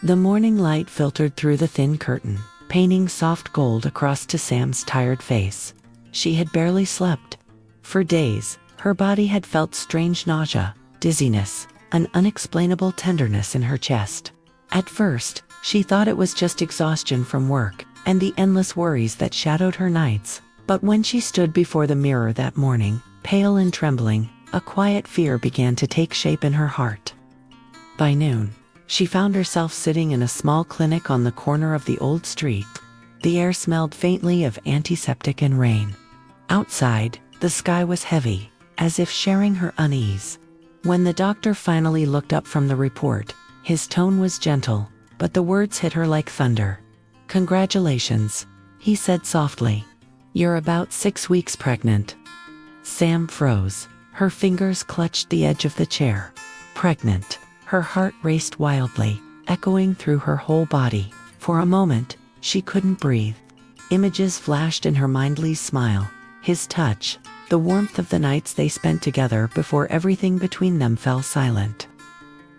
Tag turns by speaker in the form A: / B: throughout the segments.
A: The morning light filtered through the thin curtain, painting soft gold across to Sam's tired face. She had barely slept. For days, her body had felt strange nausea, dizziness, an unexplainable tenderness in her chest. At first, she thought it was just exhaustion from work and the endless worries that shadowed her nights. But when she stood before the mirror that morning, pale and trembling, a quiet fear began to take shape in her heart. By noon, she found herself sitting in a small clinic on the corner of the old street. The air smelled faintly of antiseptic and rain. Outside, the sky was heavy, as if sharing her unease. When the doctor finally looked up from the report, his tone was gentle, but the words hit her like thunder. "Congratulations," he said softly. "You're about 6 weeks pregnant." Sam froze. Her fingers clutched the edge of the chair. Pregnant. Her heart raced wildly, echoing through her whole body. For a moment, she couldn't breathe. Images flashed in her mind: Lee's smile, his touch, the warmth of the nights they spent together before everything between them fell silent.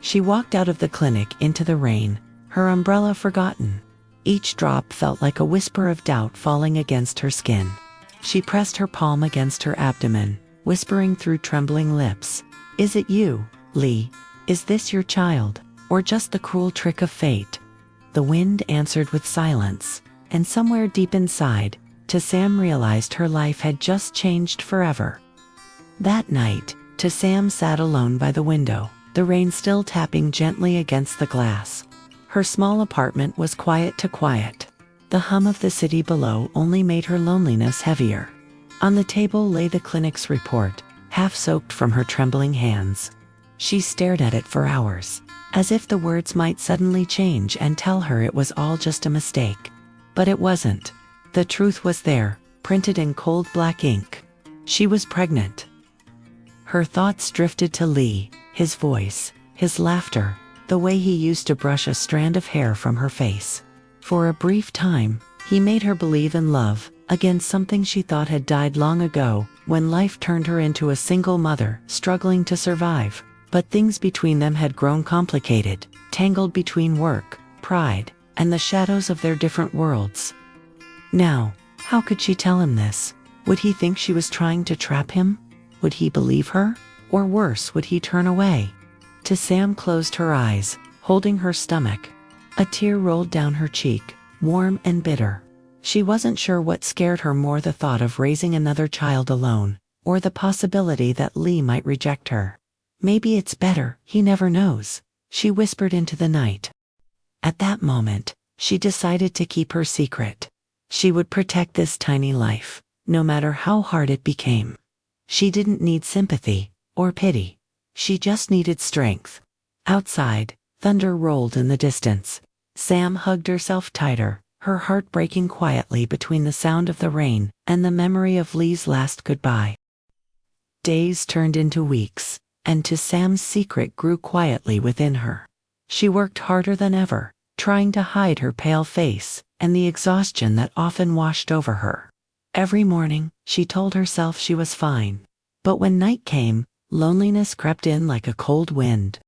A: She walked out of the clinic into the rain, her umbrella forgotten. Each drop felt like a whisper of doubt falling against her skin. She pressed her palm against her abdomen, whispering through trembling lips, "Is it you, Lee? Is this your child, or just the cruel trick of fate?" The wind answered with silence, and somewhere deep inside, Sam realized her life had just changed forever. That night, Sam sat alone by the window, the rain still tapping gently against the glass. Her small apartment was quiet to quiet. The hum of the city below only made her loneliness heavier. On the table lay the clinic's report, half soaked from her trembling hands. She stared at it for hours, as if the words might suddenly change and tell her it was all just a mistake. But it wasn't. The truth was there, printed in cold black ink. She was pregnant. Her thoughts drifted to Lee, his voice, his laughter, the way he used to brush a strand of hair from her face. For a brief time, he made her believe in love, against something she thought had died long ago, when life turned her into a single mother, struggling to survive. But things between them had grown complicated, tangled between work, pride, and the shadows of their different worlds. Now, how could she tell him this? Would he think she was trying to trap him? Would he believe her? Or worse, would he turn away? Sam closed her eyes, holding her stomach. A tear rolled down her cheek, warm and bitter. She wasn't sure what scared her more: the thought of raising another child alone, or the possibility that Lee might reject her. "Maybe it's better, he never knows," she whispered into the night. At that moment, she decided to keep her secret. She would protect this tiny life, no matter how hard it became. She didn't need sympathy or pity. She just needed strength. Outside, thunder rolled in the distance. Sam hugged herself tighter, her heart breaking quietly between the sound of the rain and the memory of Lee's last goodbye. Days turned into weeks, and Sam's secret grew quietly within her. She worked harder than ever, trying to hide her pale face and the exhaustion that often washed over her. Every morning, she told herself she was fine. But when night came, loneliness crept in like a cold wind.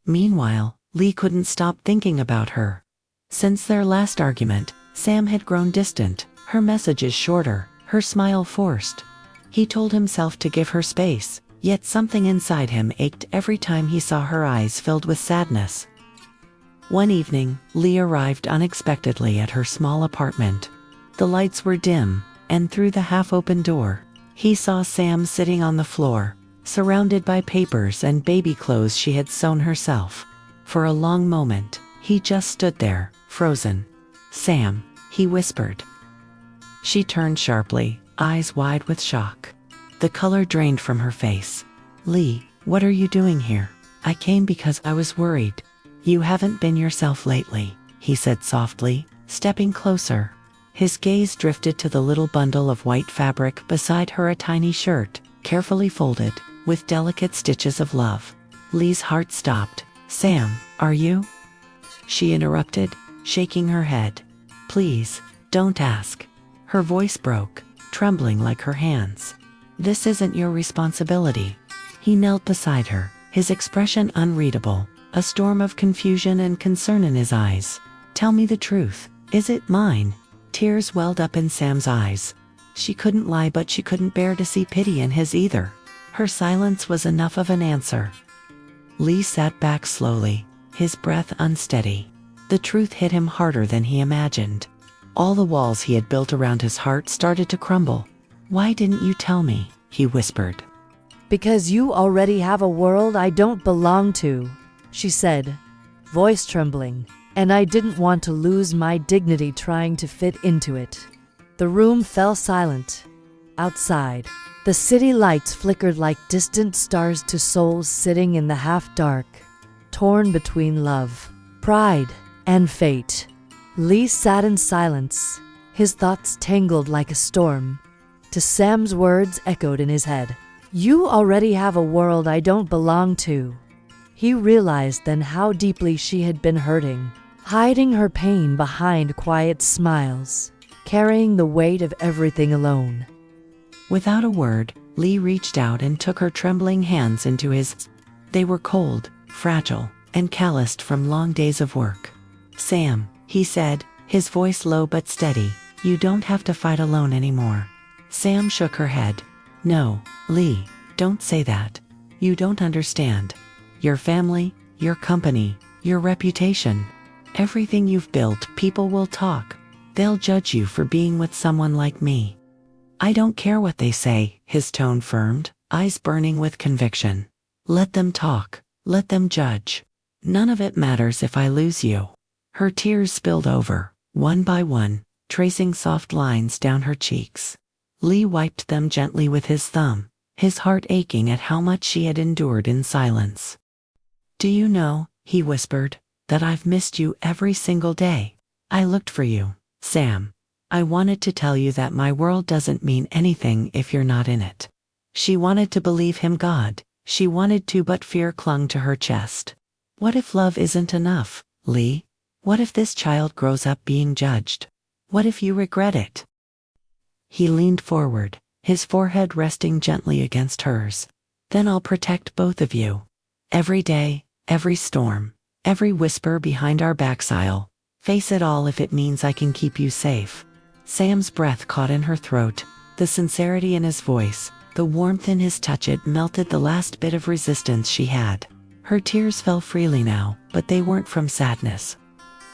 A: Meanwhile, Lee couldn't stop thinking about her. Since their last argument, Sam had grown distant, her messages shorter, her smile forced. He told himself to give her space, yet something inside him ached every time he saw her eyes filled with sadness. One evening, Lee arrived unexpectedly at her small apartment. The lights were dim, and through the half-open door, he saw Sam sitting on the floor, surrounded by papers and baby clothes she had sewn herself. For a long moment, he just stood there, frozen. "Sam," he whispered. She turned sharply, eyes wide with shock. The color drained from her face. "Lee, what are you doing here?" "I came because I was worried. You haven't been yourself lately," he said softly, stepping closer. His gaze drifted to the little bundle of white fabric beside her, a tiny shirt, carefully folded, with delicate stitches of love. Lee's heart stopped. "Sam, are you?" She interrupted, shaking her head. "Please, don't ask." Her voice broke, trembling like her hands. "This isn't your responsibility." He knelt beside her, his expression unreadable, a storm of confusion and concern in his eyes. "Tell me the truth. Is it mine?" Tears welled up in Sam's eyes. She couldn't lie, but she couldn't bear to see pity in his either. Her silence was enough of an answer. Lee sat back slowly, his breath unsteady. The truth hit him harder than he imagined. All the walls he had built around his heart started to crumble. "Why didn't you tell me?" he whispered.
B: "Because you already have a world I don't belong to," she said, voice trembling, "and I didn't want to lose my dignity trying to fit into it." The room fell silent. Outside, the city lights flickered like distant stars to souls sitting in the half-dark, torn between love, pride, and fate. Lee sat in silence, his thoughts tangled like a storm. To Sam's words echoed in his head. "You already have a world I don't belong to." He realized then how deeply she had been hurting, hiding her pain behind quiet smiles, carrying the weight of everything alone.
A: Without a word, Lee reached out and took her trembling hands into his. They were cold, fragile, and calloused from long days of work. "Sam," he said, his voice low but steady, "you don't have to fight alone anymore." Sam shook her head. "No, Lee, don't say that. You don't understand. Your family, your company, your reputation, everything you've built, people will talk. They'll judge you for being with someone like me." "I don't care what they say," his tone firmed, eyes burning with conviction. "Let them talk, let them judge. None of it matters if I lose you." Her tears spilled over, one by one, tracing soft lines down her cheeks. Lee wiped them gently with his thumb, his heart aching at how much she had endured in silence. "Do you know," he whispered, "that I've missed you every single day? I looked for you, Sam. I wanted to tell you that my world doesn't mean anything if you're not in it." She wanted to believe him God. She wanted to, but fear clung to her chest. What if love isn't enough, Lee? What if this child grows up being judged? What if you regret it? He leaned forward, his forehead resting gently against hers. "Then I'll protect both of you. Every day, every storm, every whisper behind our backs, I'll face it all if it means I can keep you safe." Sam's breath caught in her throat, the sincerity in his voice, the warmth in his touch. It melted the last bit of resistance she had. Her tears fell freely now, but they weren't from sadness.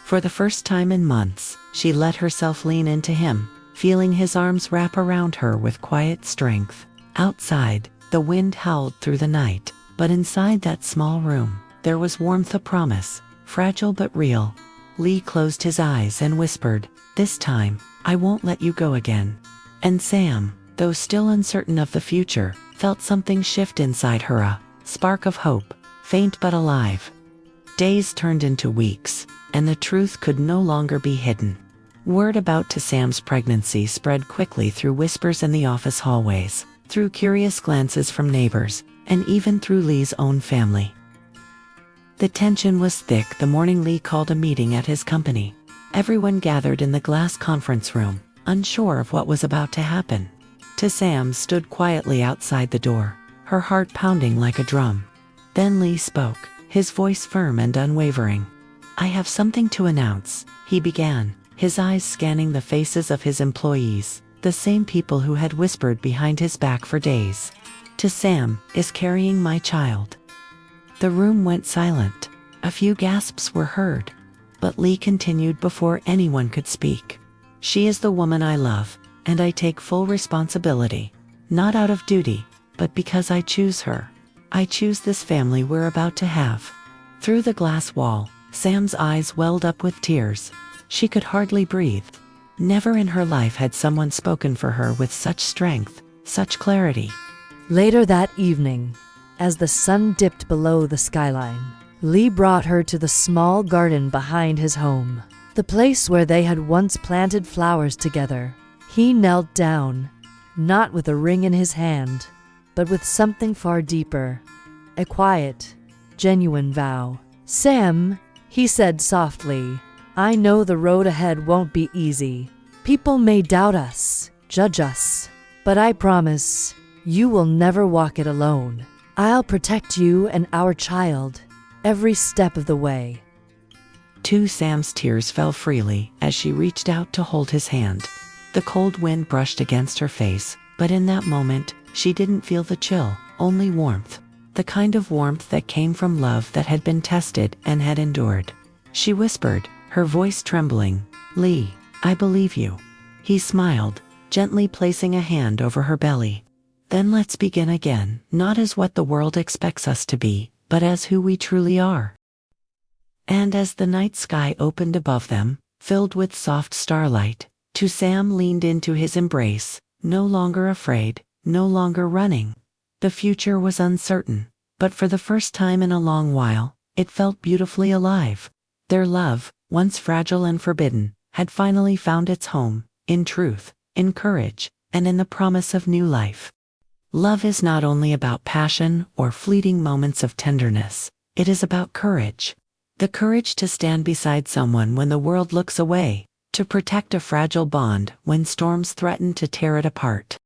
A: For the first time in months, she let herself lean into him, feeling his arms wrap around her with quiet strength. Outside, the wind howled through the night, but inside that small room, there was warmth, a promise, fragile but real. Lee closed his eyes and whispered, "This time, I won't let you go again." And Sam, though still uncertain of the future, felt something shift inside her, a spark of hope, faint but alive. Days turned into weeks, and the truth could no longer be hidden. Word about to Sam's pregnancy spread quickly through whispers in the office hallways, through curious glances from neighbors, and even through Lee's own family. The tension was thick the morning Lee called a meeting at his company. Everyone gathered in the glass conference room, unsure of what was about to happen. Sam stood quietly outside the door, her heart pounding like a drum. Then Lee spoke, his voice firm and unwavering. "I have something to announce," he began, his eyes scanning the faces of his employees, the same people who had whispered behind his back for days. "Sam is carrying my child." The room went silent. A few gasps were heard, but Lee continued before anyone could speak. "She is the woman I love, and I take full responsibility. Not out of duty, but because I choose her. I choose this family we're about to have." Through the glass wall, Sam's eyes welled up with tears. She could hardly breathe. Never in her life had someone spoken for her with such strength, such clarity.
B: Later that evening, as the sun dipped below the skyline, Lee brought her to the small garden behind his home, the place where they had once planted flowers together. He knelt down, not with a ring in his hand, but with something far deeper, a quiet, genuine vow. "Sam," he said softly, "I know the road ahead won't be easy. People may doubt us, judge us, but I promise you will never walk it alone. I'll protect you and our child, every step of the way.
A: Sam's tears fell freely as she reached out to hold his hand. The cold wind brushed against her face, but in that moment, she didn't feel the chill, only warmth. The kind of warmth that came from love that had been tested and had endured. She whispered, her voice trembling, "Lee, I believe you." He smiled, gently placing a hand over her belly. "Then let's begin again, not as what the world expects us to be, but as who we truly are." And as the night sky opened above them, filled with soft starlight, Sam leaned into his embrace, no longer afraid, no longer running. The future was uncertain, but for the first time in a long while, it felt beautifully alive. Their love, once fragile and forbidden, had finally found its home, in truth, in courage, and in the promise of new life. Love is not only about passion or fleeting moments of tenderness, it is about courage. The courage to stand beside someone when the world looks away, to protect a fragile bond when storms threaten to tear it apart.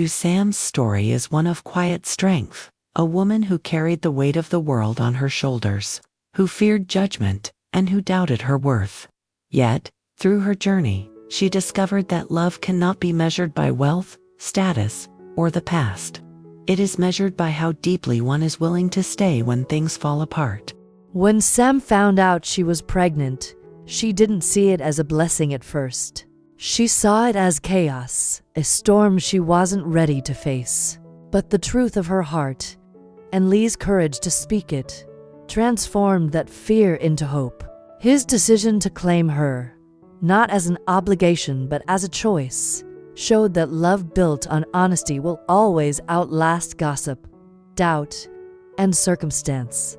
A: Sam's story is one of quiet strength, a woman who carried the weight of the world on her shoulders, who feared judgment, and who doubted her worth. Yet, through her journey, she discovered that love cannot be measured by wealth, status, or the past. It is measured by how deeply one is willing to stay when things fall apart.
B: When Sam found out she was pregnant, she didn't see it as a blessing at first. She saw it as chaos, a storm she wasn't ready to face. But the truth of her heart, and Lee's courage to speak it, transformed that fear into hope. His decision to claim her, not as an obligation but as a choice, showed that love built on honesty will always outlast gossip, doubt, and circumstance.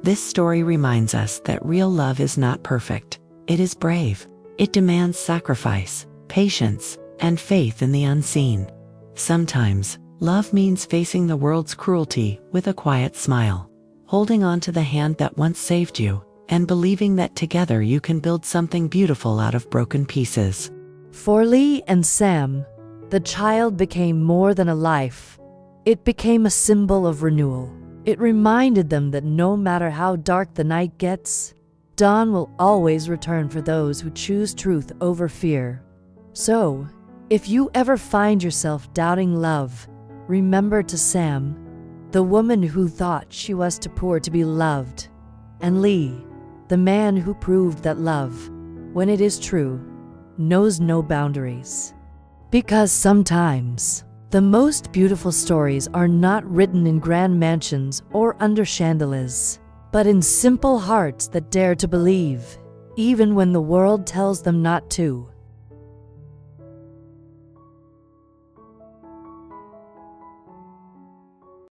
A: This story reminds us that real love is not perfect. It is brave. It demands sacrifice, patience, and faith in the unseen. Sometimes, love means facing the world's cruelty with a quiet smile, holding on to the hand that once saved you, and believing that together you can build something beautiful out of broken pieces.
B: For Lee and Sam, the child became more than a life. It became a symbol of renewal. It reminded them that no matter how dark the night gets, dawn will always return for those who choose truth over fear. So, if you ever find yourself doubting love, remember Sam, the woman who thought she was too poor to be loved, and Lee, the man who proved that love, when it is true, knows no boundaries. Because sometimes, the most beautiful stories are not written in grand mansions or under chandeliers, but in simple hearts that dare to believe, even when the world tells them not to.